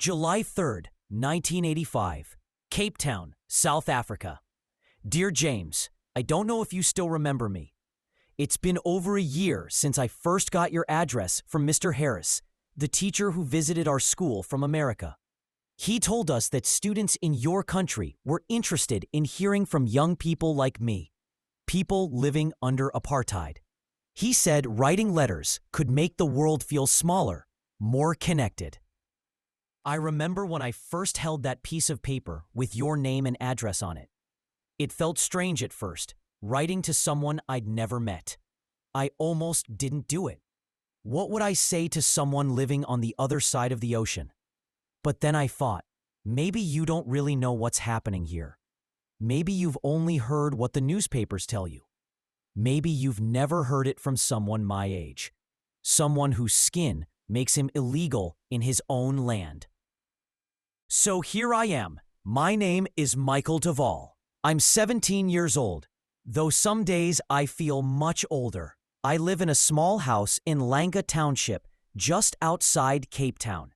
July 3rd, 1985, Cape Town, South Africa. Dear James, I don't know if you still remember me. It's been over a year since I first got your address from Mr. Harris, the teacher who visited our school from America. He told us that students in your country were interested in hearing from young people like me, people living under apartheid. He said writing letters could make the world feel smaller, more connected. I remember when I first held that piece of paper with your name and address on it. It felt strange at first, writing to someone I'd never met. I almost didn't do it. What would I say to someone living on the other side of the ocean? But then I thought, maybe you don't really know what's happening here. Maybe you've only heard what the newspapers tell you. Maybe you've never heard it from someone my age, someone whose skin makes him illegal in his own land. So here I am. My name is Michael Duvall. I'm 17 years old, though some days I feel much older. I live in a small house in Langa Township, just outside Cape Town.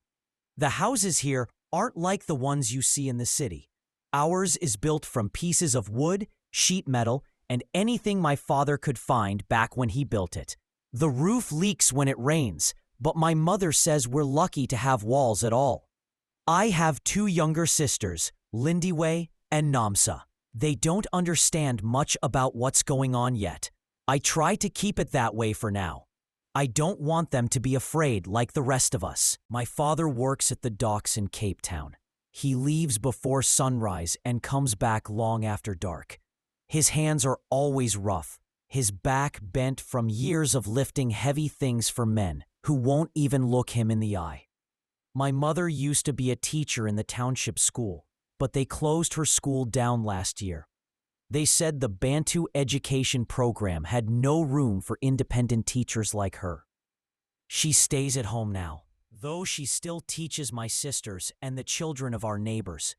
The houses here aren't like the ones you see in the city. Ours is built from pieces of wood, sheet metal, and anything my father could find back when he built it. The roof leaks when it rains, but my mother says we're lucky to have walls at all. I have two younger sisters, Lindiwe and Namsa. They don't understand much about what's going on yet. I try to keep it that way for now. I don't want them to be afraid like the rest of us. My father works at the docks in Cape Town. He leaves before sunrise and comes back long after dark. His hands are always rough, his back bent from years of lifting heavy things for men who won't even look him in the eye. My mother used to be a teacher in the township school, but they closed her school down last year. They said the Bantu education program had no room for independent teachers like her. She stays at home now, though she still teaches my sisters and the children of our neighbors.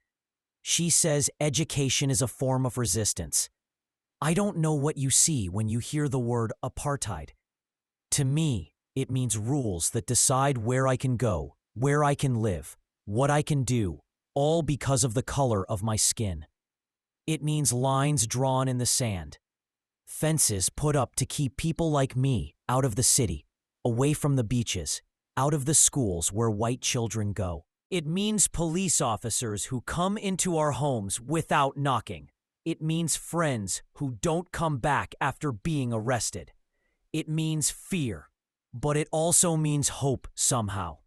She says education is a form of resistance. I don't know what you see when you hear the word apartheid. To me, it means rules that decide where I can go, where I can live, what I can do, all because of the color of my skin. It means lines drawn in the sand, fences put up to keep people like me out of the city, away from the beaches, out of the schools where white children go. It means police officers who come into our homes without knocking. It means friends who don't come back after being arrested. It means fear, but it also means hope somehow.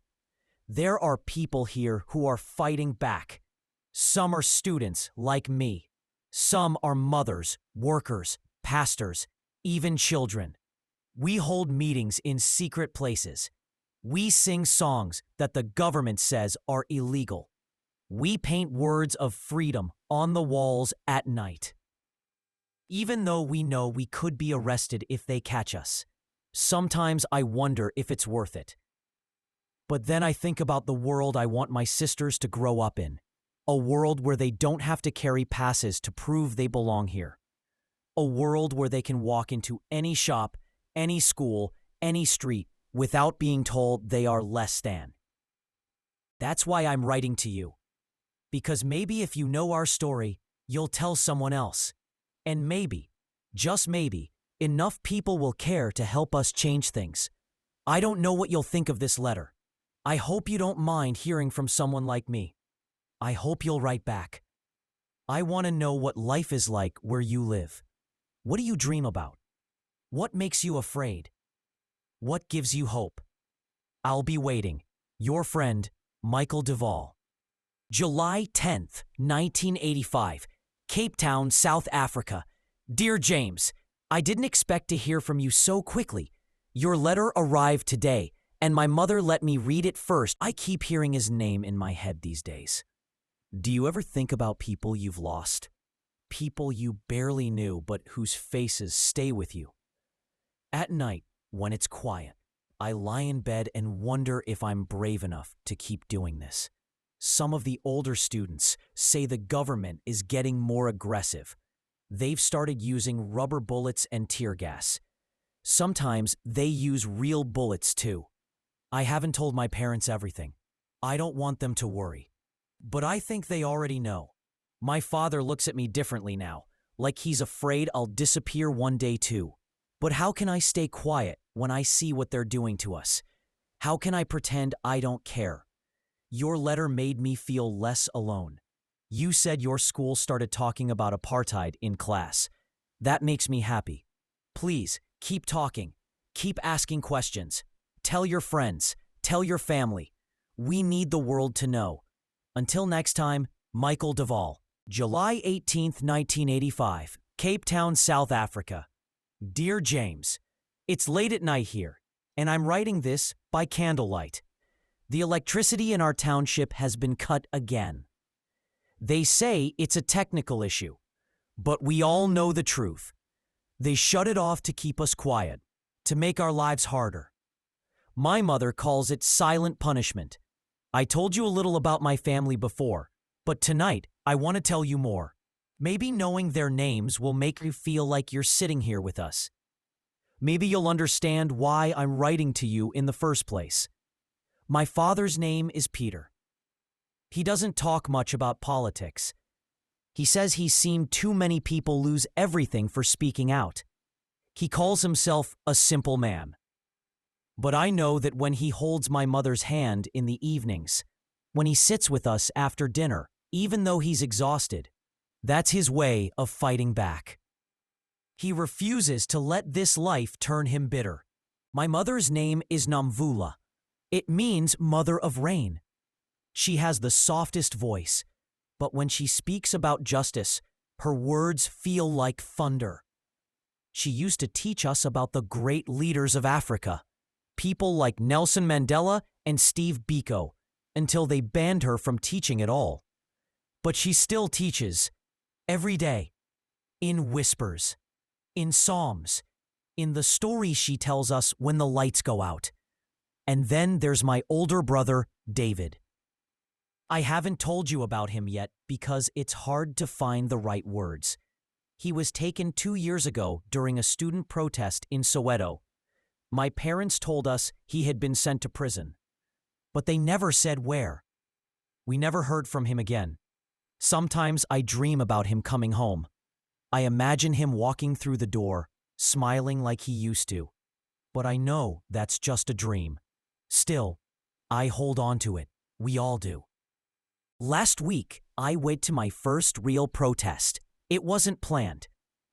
There are people here who are fighting back. Some are students like me. Some are mothers, workers, pastors, even children. We hold meetings in secret places. We sing songs that the government says are illegal. We paint words of freedom on the walls at night. Even though we know we could be arrested if they catch us, sometimes I wonder if it's worth it. But then I think about the world I want my sisters to grow up in. A world where they don't have to carry passes to prove they belong here. A world where they can walk into any shop, any school, any street without being told they are less than. That's why I'm writing to you. Because maybe if you know our story, you'll tell someone else. And maybe, just maybe, enough people will care to help us change things. I don't know what you'll think of this letter. I hope you don't mind hearing from someone like me. I hope you'll write back. I want to know what life is like where you live. What do you dream about? What makes you afraid? What gives you hope? I'll be waiting. Your friend, Michael Duvall. July 10th, 1985, Cape Town, South Africa. Dear James, I didn't expect to hear from you so quickly. Your letter arrived today, and my mother let me read it first. I keep hearing his name in my head these days. Do you ever think about people you've lost? People you barely knew but whose faces stay with you? At night, when it's quiet, I lie in bed and wonder if I'm brave enough to keep doing this. Some of the older students say the government is getting more aggressive. They've started using rubber bullets and tear gas. Sometimes they use real bullets too. I haven't told my parents everything. I don't want them to worry. But I think they already know. My father looks at me differently now, like he's afraid I'll disappear one day too. But how can I stay quiet when I see what they're doing to us? How can I pretend I don't care? Your letter made me feel less alone. You said your school started talking about apartheid in class. That makes me happy. Please, keep talking. Keep asking questions. Tell your friends. Tell your family. We need the world to know. Until next time, Michael Duvall. July 18th, 1985, Cape Town, South Africa. Dear James, it's late at night here, and I'm writing this by candlelight. The electricity in our township has been cut again. They say it's a technical issue, but we all know the truth. They shut it off to keep us quiet, to make our lives harder. My mother calls it silent punishment. I told you a little about my family before, but tonight I want to tell you more. Maybe knowing their names will make you feel like you're sitting here with us. Maybe you'll understand why I'm writing to you in the first place. My father's name is Peter. He doesn't talk much about politics. He says he's seen too many people lose everything for speaking out. He calls himself a simple man. But I know that when he holds my mother's hand in the evenings, when he sits with us after dinner, even though he's exhausted, that's his way of fighting back. He refuses to let this life turn him bitter. My mother's name is Namvula. It means mother of rain. She has the softest voice, but when she speaks about justice, her words feel like thunder. She used to teach us about the great leaders of Africa, people like Nelson Mandela and Steve Biko, until they banned her from teaching at all. But she still teaches, every day, in whispers, in psalms, in the stories she tells us when the lights go out. And then there's my older brother, David. I haven't told you about him yet because it's hard to find the right words. He was taken 2 years ago during a student protest in Soweto. My parents told us he had been sent to prison, but they never said where. We never heard from him again. Sometimes I dream about him coming home. I imagine him walking through the door, smiling like he used to. But I know that's just a dream. Still, I hold on to it. We all do. Last week, I went to my first real protest. It wasn't planned.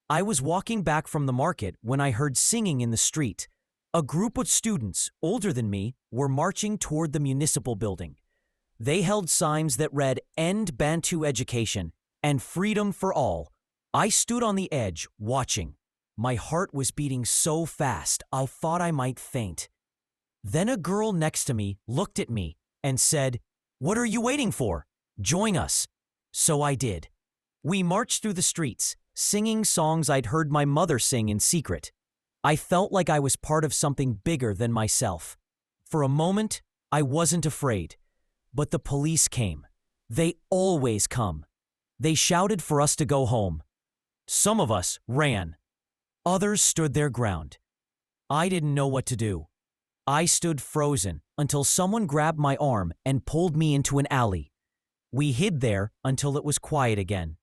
I was walking back from the market when I heard singing in the street. A group of students, older than me, were marching toward the municipal building. They held signs that read, "End Bantu Education" and "Freedom for All." I stood on the edge, watching. My heart was beating so fast, I thought I might faint. Then a girl next to me looked at me and said, "What are you waiting for? Join us." So I did. We marched through the streets, singing songs I'd heard my mother sing in secret. I felt like I was part of something bigger than myself. For a moment, I wasn't afraid. But the police came. They always come. They shouted for us to go home. Some of us ran. Others stood their ground. I didn't know what to do. I stood frozen until someone grabbed my arm and pulled me into an alley. We hid there until it was quiet again.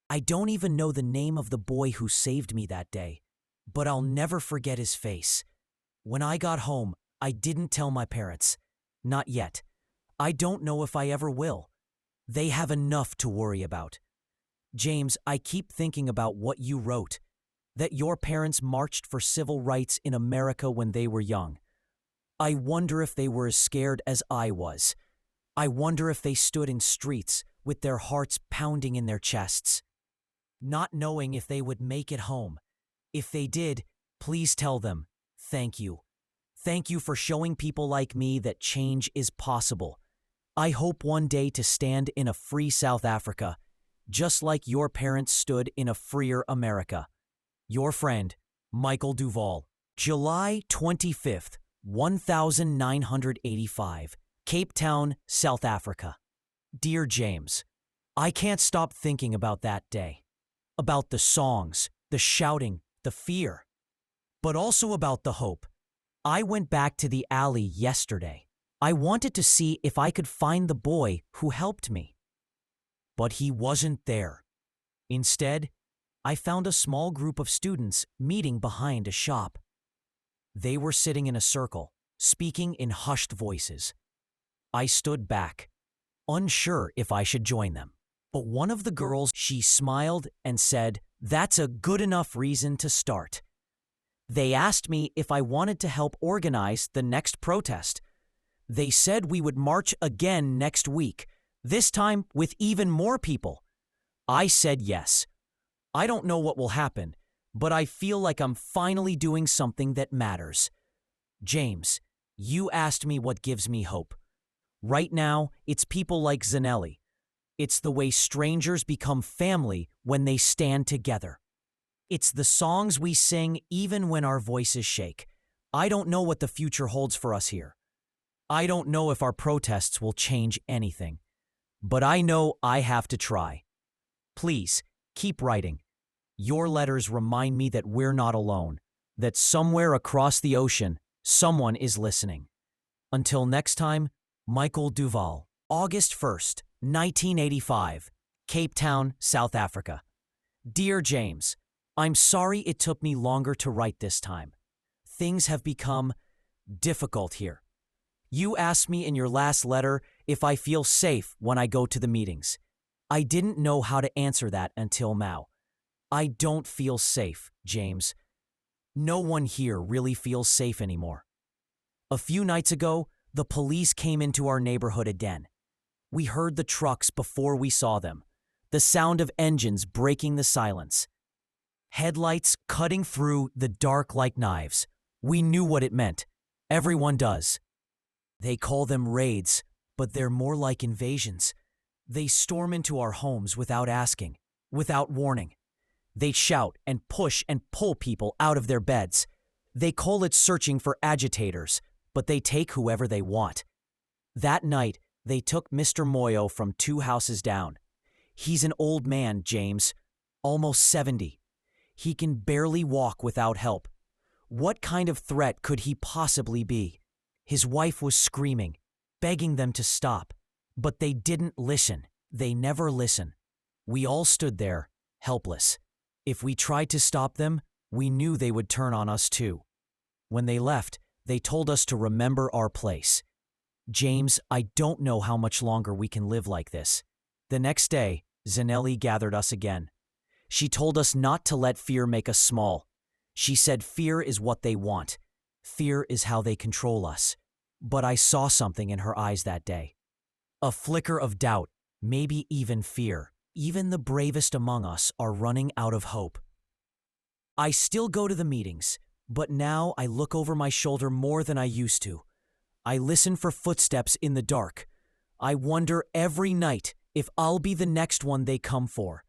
I don't even know the name of the boy who saved me that day, but I'll never forget his face. When I got home, I didn't tell my parents. Not yet. I don't know if I ever will. They have enough to worry about. James, I keep thinking about what you wrote, that your parents marched for civil rights in America when they were young. I wonder if they were as scared as I was. I wonder if they stood in streets with their hearts pounding in their chests, not knowing if they would make it home. If they did, please tell them, thank you. Thank you for showing people like me that change is possible. I hope one day to stand in a free South Africa, just like your parents stood in a freer America. Your friend, Michael Duvall. July 25th, 1985, Cape Town, South Africa. Dear James, I can't stop thinking about that day. About the songs, the shouting, the fear, but also about the hope. I went back to the alley yesterday. I wanted to see if I could find the boy who helped me. But he wasn't there. Instead, I found a small group of students meeting behind a shop. They were sitting in a circle, speaking in hushed voices. I stood back, unsure if I should join them. But one of the girls, she smiled and said, "That's a good enough reason to start." They asked me if I wanted to help organize the next protest. They said we would march again next week, this time with even more people. I said yes. I don't know what will happen, but I feel like I'm finally doing something that matters. James, you asked me what gives me hope. Right now, it's people like Zanelli. It's the way strangers become family when they stand together. It's the songs we sing even when our voices shake. I don't know what the future holds for us here. I don't know if our protests will change anything. But I know I have to try. Please, keep writing. Your letters remind me that we're not alone, that somewhere across the ocean, someone is listening. Until next time, Michael Duval, August 1st, 1985, Cape Town, South Africa. Dear James, I'm sorry it took me longer to write this time. Things have become difficult here. You asked me in your last letter if I feel safe when I go to the meetings. I didn't know how to answer that until now. I don't feel safe, James. No one here really feels safe anymore. A few nights ago, the police came into our neighborhood again. We heard the trucks before we saw them, the sound of engines breaking the silence. Headlights cutting through the dark like knives. We knew what it meant. Everyone does. They call them raids, but they're more like invasions. They storm into our homes without asking, without warning. They shout and push and pull people out of their beds. They call it searching for agitators, but they take whoever they want. That night, they took Mr. Moyo from 2 houses down. He's an old man, James, almost 70. He can barely walk without help. What kind of threat could he possibly be? His wife was screaming, begging them to stop. But they didn't listen. They never listen. We all stood there, helpless. If we tried to stop them, we knew they would turn on us too. When they left, they told us to remember our place. James, I don't know how much longer we can live like this. The next day, Zanelli gathered us again. She told us not to let fear make us small. She said fear is what they want. Fear is how they control us. But I saw something in her eyes that day. A flicker of doubt, maybe even fear. Even the bravest among us are running out of hope. I still go to the meetings, but now I look over my shoulder more than I used to. I listen for footsteps in the dark. I wonder every night if I'll be the next one they come for.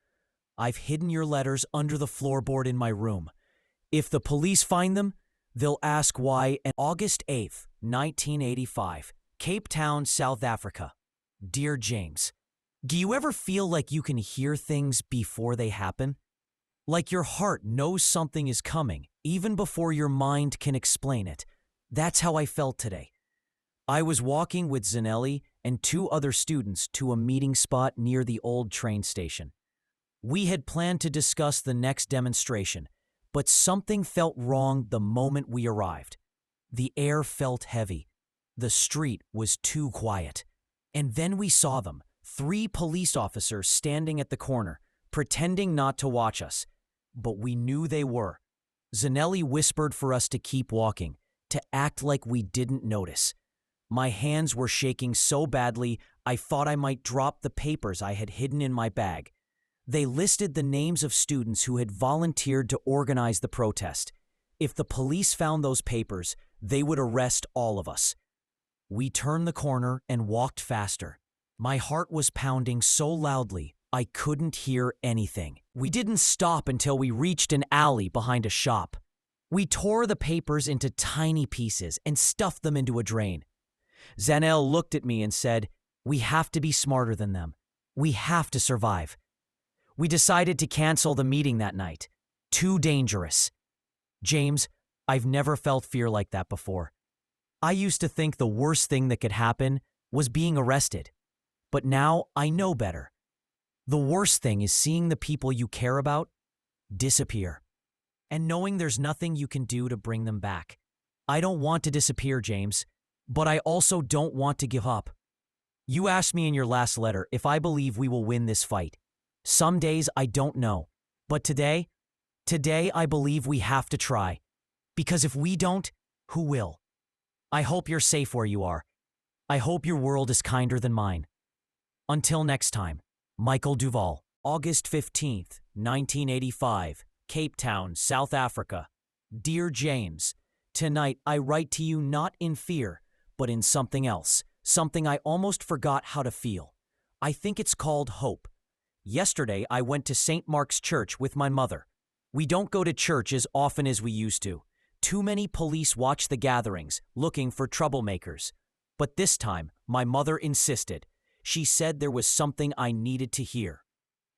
I've hidden your letters under the floorboard in my room. If the police find them, they'll ask why. And August 8th, 1985, Cape Town, South Africa. Dear James, do you ever feel like you can hear things before they happen? Like your heart knows something is coming, even before your mind can explain it. That's how I felt today. I was walking with Zanelli and 2 other students to a meeting spot near the old train station. We had planned to discuss the next demonstration, but something felt wrong the moment we arrived. The air felt heavy. The street was too quiet. And then we saw them, 3 police officers standing at the corner, pretending not to watch us. But we knew they were. Zanelli whispered for us to keep walking, to act like we didn't notice. My hands were shaking so badly, I thought I might drop the papers I had hidden in my bag. They listed the names of students who had volunteered to organize the protest. If the police found those papers, they would arrest all of us. We turned the corner and walked faster. My heart was pounding so loudly, I couldn't hear anything. We didn't stop until we reached an alley behind a shop. We tore the papers into tiny pieces and stuffed them into a drain. Zanel looked at me and said, "We have to be smarter than them. We have to survive." We decided to cancel the meeting that night. Too dangerous. James, I've never felt fear like that before. I used to think the worst thing that could happen was being arrested. But now I know better. The worst thing is seeing the people you care about disappear, and knowing there's nothing you can do to bring them back. I don't want to disappear, James, but I also don't want to give up. You asked me in your last letter if I believe we will win this fight. Some days I don't know, but today I believe we have to try. Because if we don't, who will? I hope you're safe where you are. I hope your world is kinder than mine. Until next time, Michael Duval. August 15th, 1985, Cape Town, South Africa. Dear James, tonight I write to you not in fear, but in something else, something I almost forgot how to feel. I think it's called hope. Yesterday I went to St. Mark's Church with my mother. We don't go to church as often as we used to. Too many police watch the gatherings, looking for troublemakers. But this time, my mother insisted. She said there was something I needed to hear.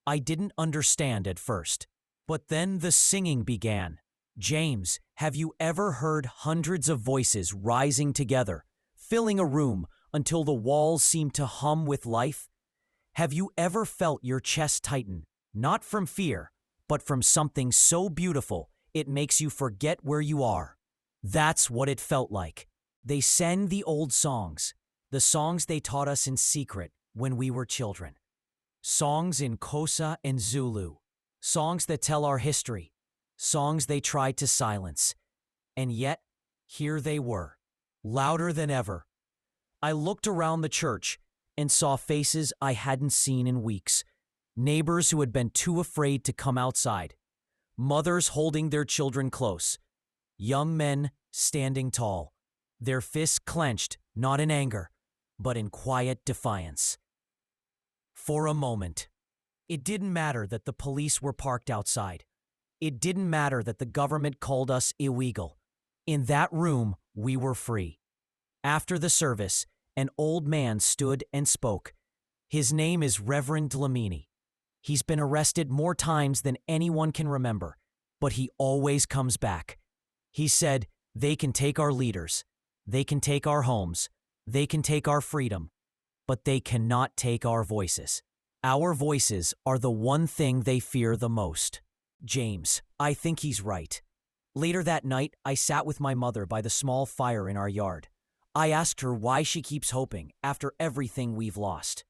I didn't understand at first. But then the singing began. James, have you ever heard hundreds of voices rising together, filling a room until the walls seem to hum with life? Have you ever felt your chest tighten, not from fear, but from something so beautiful it makes you forget where you are? That's what it felt like. They sang the old songs, the songs they taught us in secret when we were children. Songs in Xhosa and Zulu, songs that tell our history, songs they tried to silence. And yet, here they were, louder than ever. I looked around the church and saw faces I hadn't seen in weeks, neighbors who had been too afraid to come outside, mothers holding their children close, young men standing tall, their fists clenched not in anger, but in quiet defiance. For a moment, it didn't matter that the police were parked outside. It didn't matter that the government called us illegal. In that room, we were free. After the service, an old man stood and spoke. His name is Reverend Dlamini. He's been arrested more times than anyone can remember, but he always comes back. He said, they can take our leaders, they can take our homes, they can take our freedom, but they cannot take our voices. Our voices are the one thing they fear the most. James, I think he's right. Later that night, I sat with my mother by the small fire in our yard. I asked her why she keeps hoping after everything we've lost.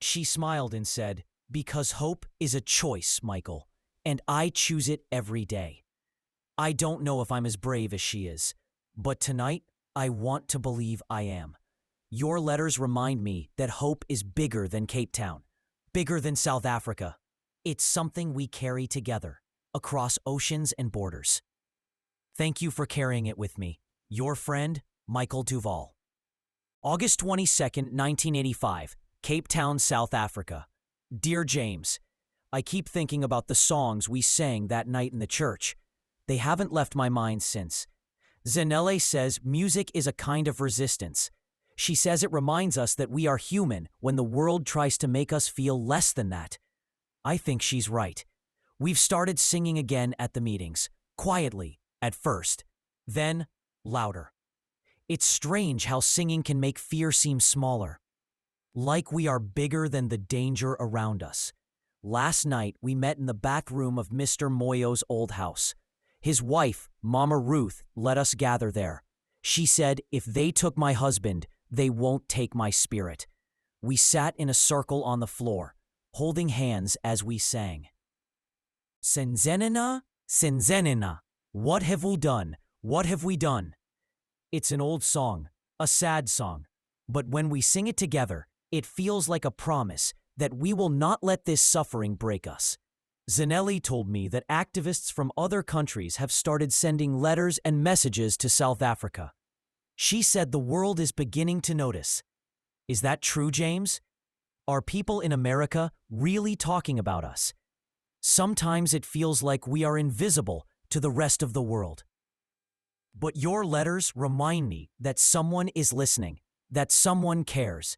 She smiled and said, because hope is a choice, Michael, and I choose it every day. I don't know if I'm as brave as she is, but tonight I want to believe I am. Your letters remind me that hope is bigger than Cape Town, bigger than South Africa. It's something we carry together, across oceans and borders. Thank you for carrying it with me. Your friend, Michael Duval. August 22nd, 1985, Cape Town, South Africa. Dear James, I keep thinking about the songs we sang that night in the church. They haven't left my mind since. Zanele says music is a kind of resistance. She says it reminds us that we are human when the world tries to make us feel less than that. I think she's right. We've started singing again at the meetings, quietly, at first, then louder. It's strange how singing can make fear seem smaller, like we are bigger than the danger around us. Last night, we met in the back room of Mr. Moyo's old house. His wife, Mama Ruth, let us gather there. She said, if they took my husband, they won't take my spirit. We sat in a circle on the floor, holding hands as we sang. Senzenina, Senzenina, what have we done? What have we done? It's an old song, a sad song, but when we sing it together, it feels like a promise that we will not let this suffering break us. Zanelli told me that activists from other countries have started sending letters and messages to South Africa. She said the world is beginning to notice. Is that true, James? Are people in America really talking about us? Sometimes it feels like we are invisible to the rest of the world. But your letters remind me that someone is listening, that someone cares.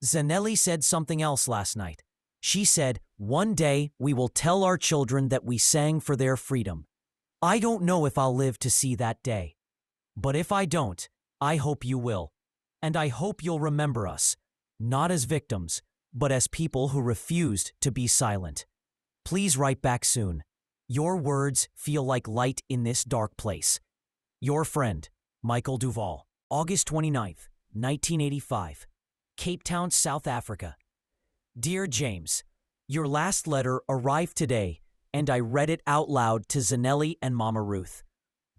Zanelli said something else last night. She said, one day we will tell our children that we sang for their freedom. I don't know if I'll live to see that day. But if I don't, I hope you will. And I hope you'll remember us, not as victims, but as people who refused to be silent. Please write back soon. Your words feel like light in this dark place. Your friend, Michael Duval. August 29th, 1985. Cape Town, South Africa. Dear James, your last letter arrived today, and I read it out loud to Zanelli and Mama Ruth.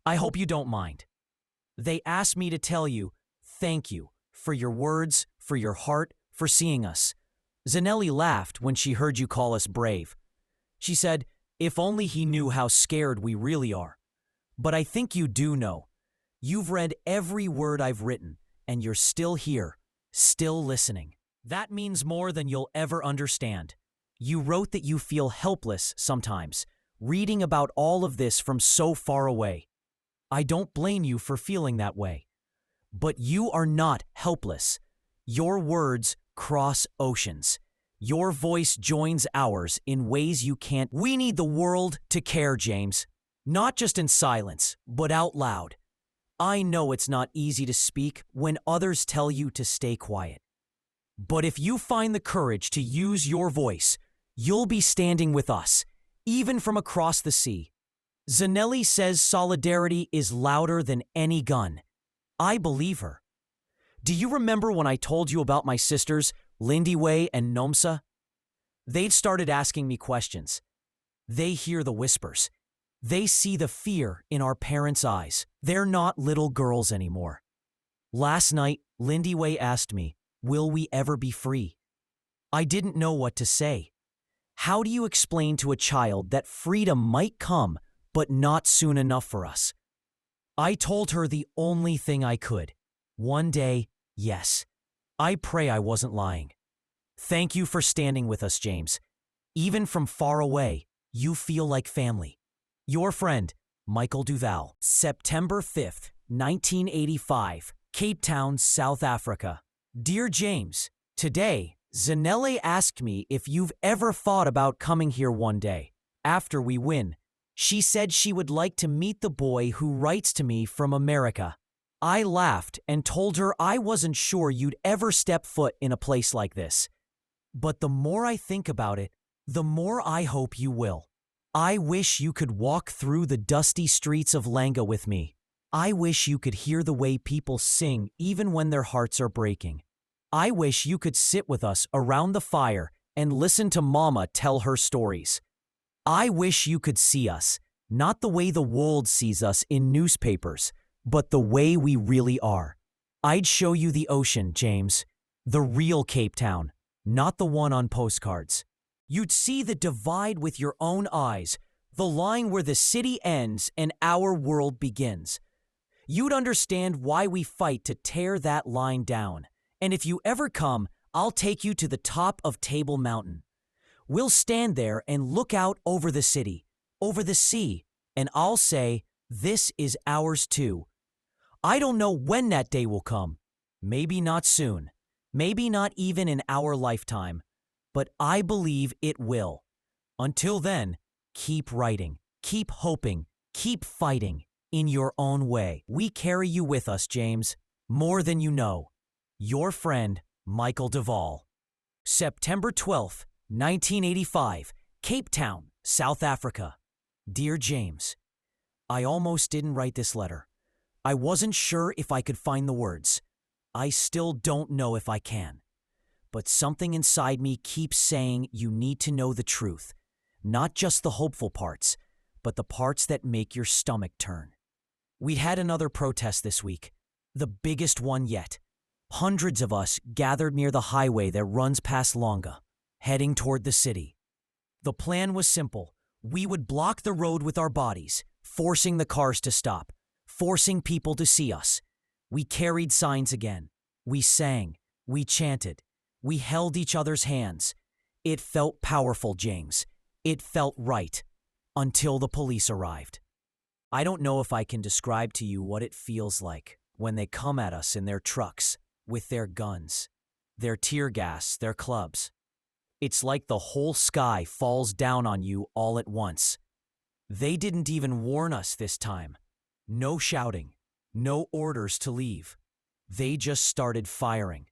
I hope you don't mind. They asked me to tell you, thank you for your words, for your heart, for seeing us. Zanelli laughed when she heard you call us brave. She said, if only he knew how scared we really are. But I think you do know. You've read every word I've written, and you're still here, still listening. That means more than you'll ever understand. You wrote that you feel helpless sometimes, reading about all of this from so far away. I don't blame you for feeling that way. But you are not helpless. Your words cross oceans. Your voice joins ours in ways you can't. We need the world to care, James. Not just in silence, but out loud. I know it's not easy to speak when others tell you to stay quiet. But if you find the courage to use your voice, you'll be standing with us, even from across the sea. Zanelli says solidarity is louder than any gun. I believe her. Do you remember when I told you about my sisters, Lindiwe and Nomsa? They'd started asking me questions. They hear the whispers. They see the fear in our parents' eyes. They're not little girls anymore. Last night, Lindiwe asked me, will we ever be free? I didn't know what to say. How do you explain to a child that freedom might come, but not soon enough for us? I told her the only thing I could. One day, yes. I pray I wasn't lying. Thank you for standing with us, James. Even from far away, you feel like family. Your friend, Michael Duval. September 5th, 1985, Cape Town, South Africa. Dear James, today, Zanelli asked me if you've ever thought about coming here one day, after we win. She said she would like to meet the boy who writes to me from America. I laughed and told her I wasn't sure you'd ever step foot in a place like this. But the more I think about it, the more I hope you will. I wish you could walk through the dusty streets of Langa with me. I wish you could hear the way people sing even when their hearts are breaking. I wish you could sit with us around the fire and listen to Mama tell her stories. I wish you could see us, not the way the world sees us in newspapers, but the way we really are. I'd show you the ocean, James, the real Cape Town, not the one on postcards. You'd see the divide with your own eyes, the line where the city ends and our world begins. You'd understand why we fight to tear that line down. And if you ever come, I'll take you to the top of Table Mountain. We'll stand there and look out over the city, over the sea, and I'll say, this is ours too. I don't know when that day will come. Maybe not soon. Maybe not even in our lifetime. But I believe it will. Until then, keep writing, keep hoping, keep fighting in your own way. We carry you with us, James, more than you know. Your friend, Michael Duval. September 12th, 1985, Cape Town, South Africa. Dear James, I almost didn't write this letter. I wasn't sure if I could find the words. I still don't know if I can. But something inside me keeps saying you need to know the truth, not just the hopeful parts, but the parts that make your stomach turn. We had another protest this week, the biggest one yet. Hundreds of us gathered near the highway that runs past Langa, heading toward the city. The plan was simple. We would block the road with our bodies, forcing the cars to stop, forcing people to see us. We carried signs again. We sang. We chanted. We held each other's hands. It felt powerful, James. It felt right. Until the police arrived. I don't know if I can describe to you what it feels like when they come at us in their trucks, with their guns, their tear gas, their clubs. It's like the whole sky falls down on you all at once. They didn't even warn us this time. No shouting, no orders to leave. They just started firing.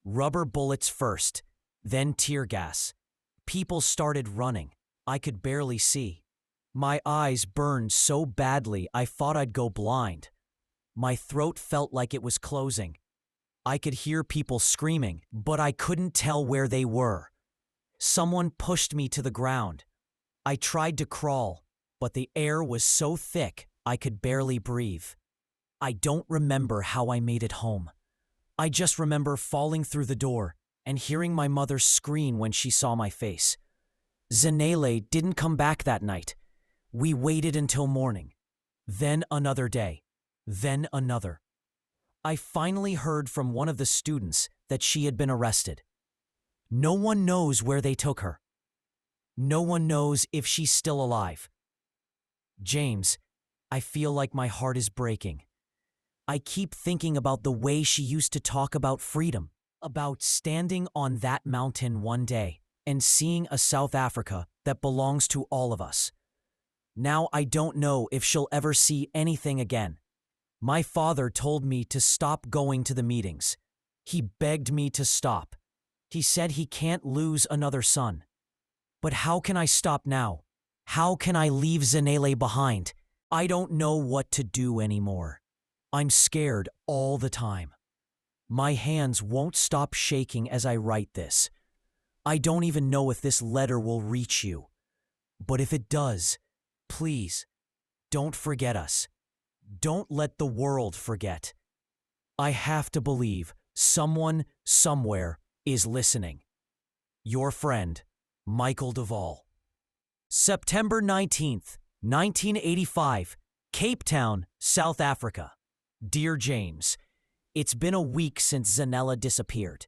Rubber bullets first, then tear gas. People started running. I could barely see. My eyes burned so badly I thought I'd go blind. My throat felt like it was closing. I could hear people screaming, but I couldn't tell where they were. Someone pushed me to the ground. I tried to crawl, but the air was so thick I could barely breathe. I don't remember how I made it home. I just remember falling through the door and hearing my mother scream when she saw my face. Zanele didn't come back that night. We waited until morning. Then another day. Then another. I finally heard from one of the students that she had been arrested. No one knows where they took her. No one knows if she's still alive. James, I feel like my heart is breaking. I keep thinking about the way she used to talk about freedom, about standing on that mountain one day and seeing a South Africa that belongs to all of us. Now I don't know if she'll ever see anything again. My father told me to stop going to the meetings. He begged me to stop. He said he can't lose another son. But how can I stop now? How can I leave Zanele behind? I don't know what to do anymore. I'm scared all the time. My hands won't stop shaking as I write this. I don't even know if this letter will reach you. But if it does, please, don't forget us. Don't let the world forget. I have to believe someone, somewhere, is listening. Your friend, Michael Duvall. September 19th, 1985, Cape Town, South Africa. Dear James, it's been a week since Zanele disappeared.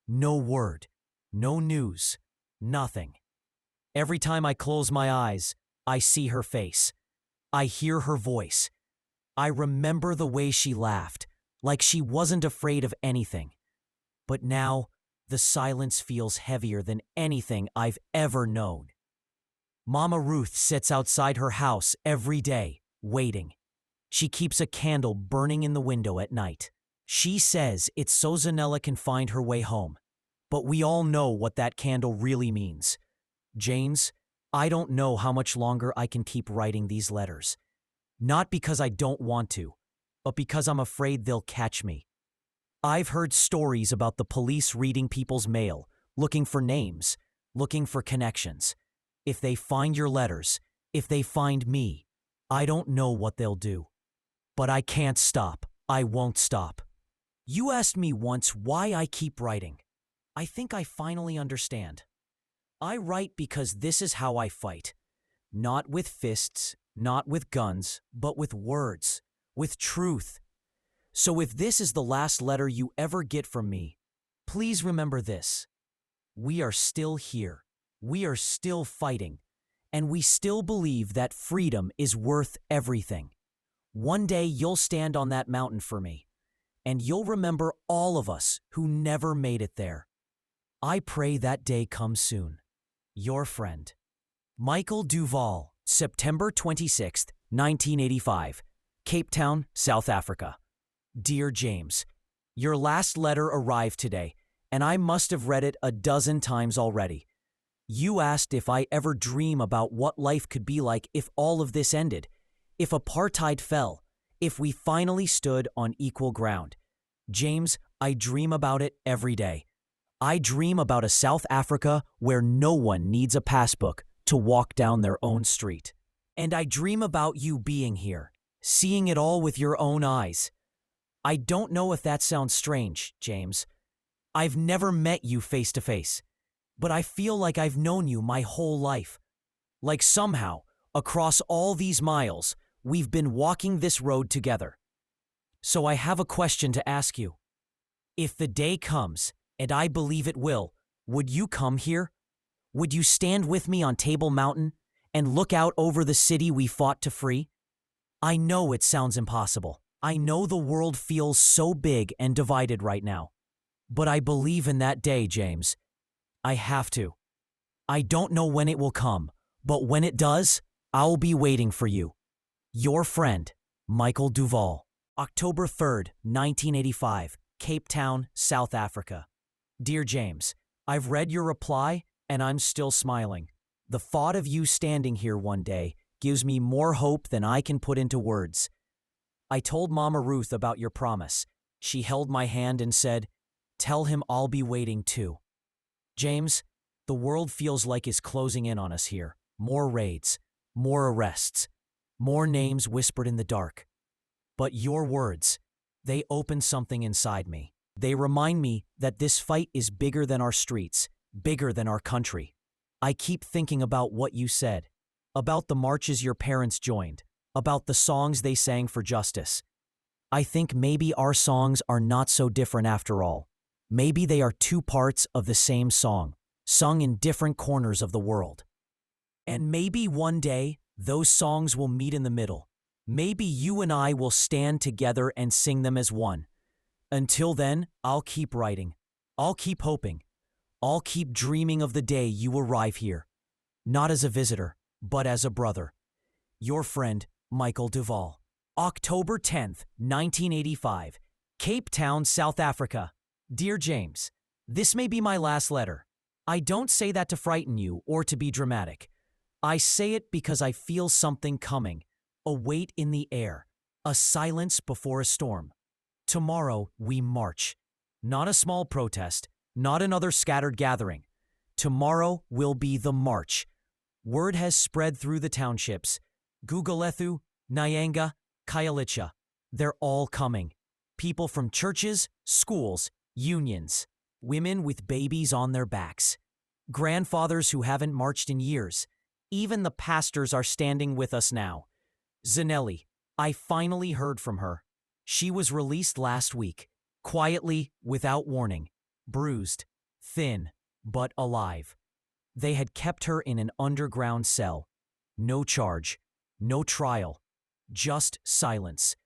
No word, no news, nothing. Every time I close my eyes, I see her face. I hear her voice. I remember the way she laughed, like she wasn't afraid of anything. But now, the silence feels heavier than anything I've ever known. Mama Ruth sits outside her house every day, waiting. She keeps a candle burning in the window at night. She says it's so Zanele can find her way home. But we all know what that candle really means. James, I don't know how much longer I can keep writing these letters. Not because I don't want to, but because I'm afraid they'll catch me. I've heard stories about the police reading people's mail, looking for names, looking for connections. If they find your letters, if they find me, I don't know what they'll do. But I can't stop. I won't stop. You asked me once why I keep writing. I think I finally understand. I write because this is how I fight. Not with fists, not with guns, but with words, with truth. So if this is the last letter you ever get from me, please remember this. We are still here. We are still fighting. And we still believe that freedom is worth everything. One day you'll stand on that mountain for me, and you'll remember all of us who never made it there. I pray that day comes soon. Your friend, Michael Duvall. September 26, 1985, Cape Town, South Africa. Dear James, your last letter arrived today, and I must have read it a dozen times already. You asked if I ever dream about what life could be like if all of this ended, if apartheid fell, if we finally stood on equal ground. James, I dream about it every day. I dream about a South Africa where no one needs a passbook to walk down their own street. And I dream about you being here, seeing it all with your own eyes. I don't know if that sounds strange, James. I've never met you face to face, but I feel like I've known you my whole life. Like somehow, across all these miles, we've been walking this road together. So I have a question to ask you. If the day comes, and I believe it will, would you come here? Would you stand with me on Table Mountain and look out over the city we fought to free? I know it sounds impossible. I know the world feels so big and divided right now. But I believe in that day, James. I have to. I don't know when it will come, but when it does, I'll be waiting for you. Your friend, Michael Duvall. October 3rd, 1985, Cape Town, South Africa. Dear James, I've read your reply and I'm still smiling. The thought of you standing here one day gives me more hope than I can put into words. I told Mama Ruth about your promise. She held my hand and said, "Tell him I'll be waiting too." James, the world feels like it's closing in on us here. More raids, more arrests, more names whispered in the dark. But your words, they open something inside me. They remind me that this fight is bigger than our streets, bigger than our country. I keep thinking about what you said, about the marches your parents joined, about the songs they sang for justice. I think maybe our songs are not so different after all. Maybe they are two parts of the same song, sung in different corners of the world. And maybe one day, those songs will meet in the middle. Maybe you and I will stand together and sing them as one. Until then, I'll keep writing. I'll keep hoping. I'll keep dreaming of the day you arrive here. Not as a visitor, but as a brother. Your friend, Michael Duvall. October 10th, 1985, Cape Town, South Africa. Dear James, this may be my last letter. I don't say that to frighten you or to be dramatic. I say it because I feel something coming, a weight in the air, a silence before a storm. Tomorrow we march. Not a small protest, not another scattered gathering. Tomorrow will be the march. Word has spread through the townships. Gugulethu, Nyanga, Khayelitsha. They're all coming. People from churches, schools, unions. Women with babies on their backs. Grandfathers who haven't marched in years. Even the pastors are standing with us now. Zanelli, I finally heard from her. She was released last week, quietly, without warning, bruised, thin, but alive. They had kept her in an underground cell. No charge, no trial, just silence.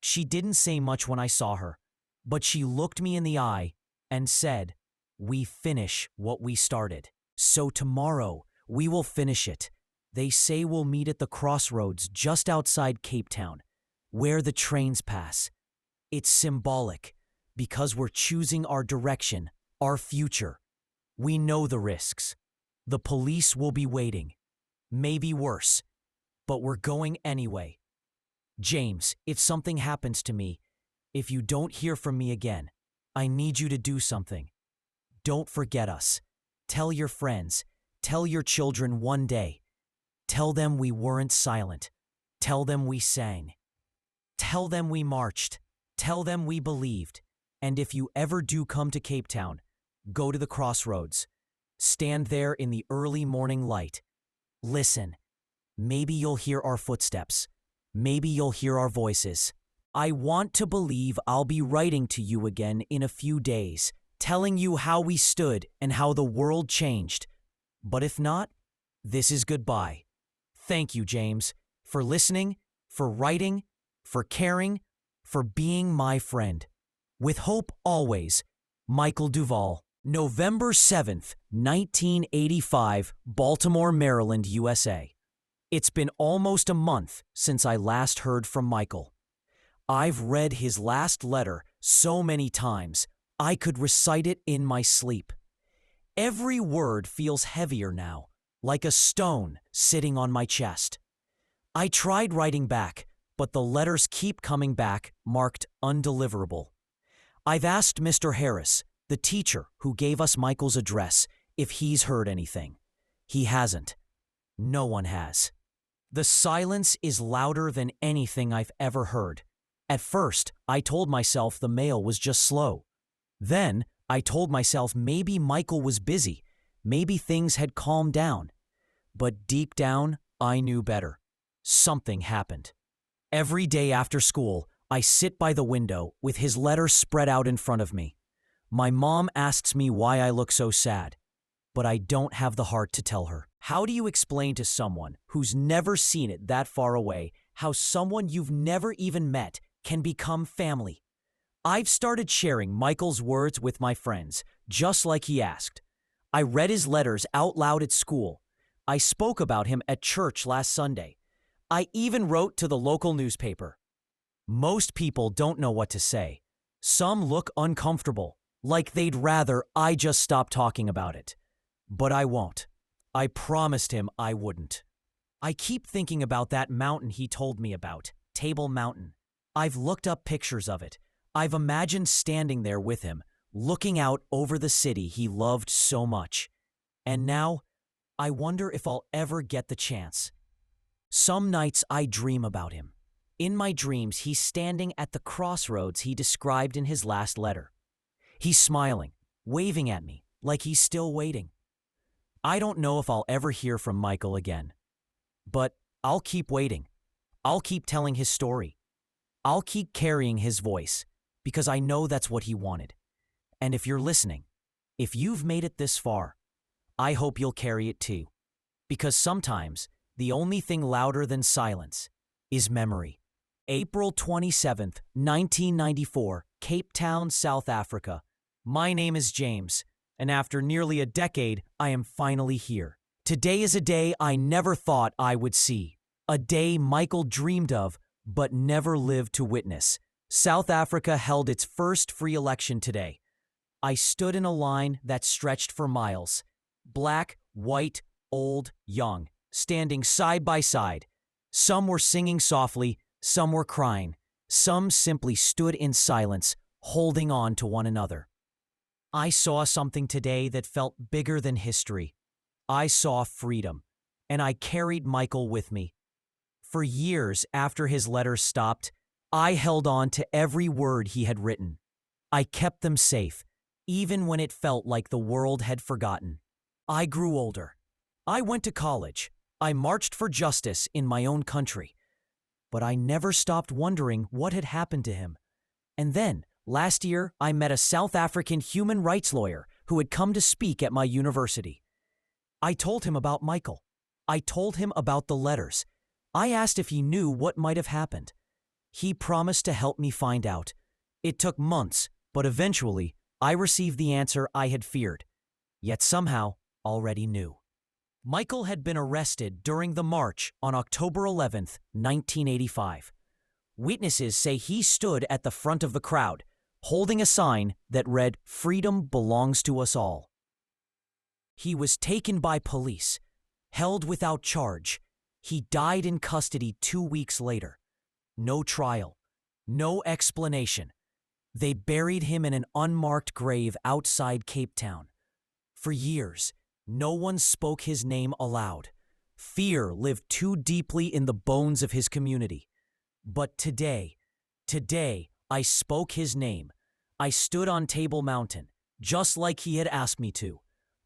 She didn't say much when I saw her, but she looked me in the eye and said, "We finish what we started. So tomorrow, we will finish it. They say we'll meet at the crossroads just outside Cape Town, where the trains pass. It's symbolic, because we're choosing our direction, our future. We know the risks. The police will be waiting. Maybe worse, but we're going anyway. James, if something happens to me, if you don't hear from me again, I need you to do something. Don't forget us. Tell your friends. Tell your children one day. Tell them we weren't silent. Tell them we sang. Tell them we marched. Tell them we believed. And if you ever do come to Cape Town, go to the crossroads. Stand there in the early morning light. Listen. Maybe you'll hear our footsteps. Maybe you'll hear our voices. I want to believe I'll be writing to you again in a few days, telling you how we stood and how the world changed. But if not, this is goodbye. Thank you, James, for listening, for writing, for caring, for being my friend. With hope always, Michael Duvall. November 7th, 1985, Baltimore, Maryland, USA. It's been almost a month since I last heard from Michael. I've read his last letter so many times, I could recite it in my sleep. Every word feels heavier now, like a stone sitting on my chest. I tried writing back, but the letters keep coming back, marked undeliverable. I've asked Mr. Harris, the teacher who gave us Michael's address, if he's heard anything. He hasn't. No one has. The silence is louder than anything I've ever heard. At first, I told myself the mail was just slow. Then, I told myself maybe Michael was busy, maybe things had calmed down. But deep down, I knew better. Something happened. Every day after school, I sit by the window with his letter spread out in front of me. My mom asks me why I look so sad, but I don't have the heart to tell her. How do you explain to someone who's never seen it that far away how someone you've never even met can become family? I've started sharing Michael's words with my friends, just like he asked. I read his letters out loud at school. I spoke about him at church last Sunday. I even wrote to the local newspaper. Most people don't know what to say. Some look uncomfortable, like they'd rather I just stop talking about it. But I won't. I promised him I wouldn't. I keep thinking about that mountain he told me about, Table Mountain. I've looked up pictures of it. I've imagined standing there with him, looking out over the city he loved so much. And now, I wonder if I'll ever get the chance. Some nights I dream about him. In my dreams, he's standing at the crossroads he described in his last letter. He's smiling, waving at me, like he's still waiting. I don't know if I'll ever hear from Michael again. But I'll keep waiting. I'll keep telling his story. I'll keep carrying his voice, because I know that's what he wanted. And if you're listening, if you've made it this far, I hope you'll carry it too. Because sometimes, the only thing louder than silence is memory. April 27th, 1994, Cape Town, South Africa. My name is James, and after nearly a decade, I am finally here. Today is a day I never thought I would see. A day Michael dreamed of, but never lived to witness. South Africa held its first free election today. I stood in a line that stretched for miles. Black, white, old, young, standing side by side. Some were singing softly, some were crying. Some simply stood in silence, holding on to one another. I saw something today that felt bigger than history. I saw freedom, and I carried Michael with me. For years after his letters stopped, I held on to every word he had written. I kept them safe, even when it felt like the world had forgotten. I grew older. I went to college. I marched for justice in my own country. But I never stopped wondering what had happened to him. And then, last year, I met a South African human rights lawyer who had come to speak at my university. I told him about Michael. I told him about the letters. I asked if he knew what might have happened. He promised to help me find out. It took months, but eventually, I received the answer I had feared, yet somehow already knew. Michael had been arrested during the march on October 11th, 1985. Witnesses say he stood at the front of the crowd, holding a sign that read, "Freedom belongs to us all." He was taken by police, held without charge. He died in custody 2 weeks later. No trial, no explanation. They buried him in an unmarked grave outside Cape Town. For years, no one spoke his name aloud. Fear lived too deeply in the bones of his community. But today, I spoke his name. I stood on Table Mountain, just like he had asked me to.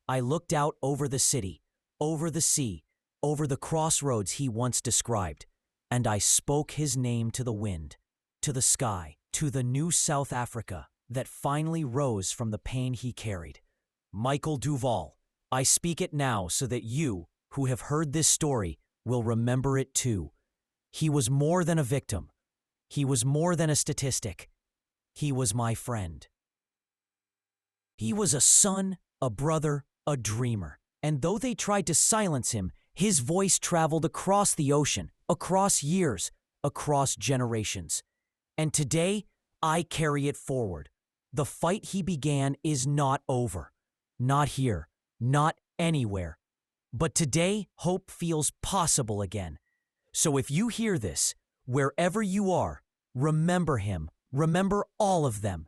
I looked out over the city, over the sea, over the crossroads he once described, and I spoke his name to the wind, to the sky, to the new South Africa that finally rose from the pain he carried. Michael Duval, I speak it now so that you, who have heard this story, will remember it too. He was more than a victim. He was more than a statistic. He was my friend. He was a son, a brother, a dreamer. And though they tried to silence him, his voice traveled across the ocean, across years, across generations. And today, I carry it forward. The fight he began is not over. Not here, not anywhere. But today, hope feels possible again. So if you hear this, wherever you are, remember him, remember all of them.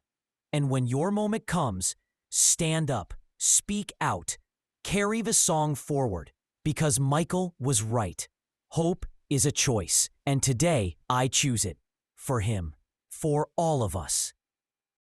And when your moment comes, stand up, speak out, carry the song forward, because Michael was right. Hope is a choice, and today I choose it. For him, for all of us.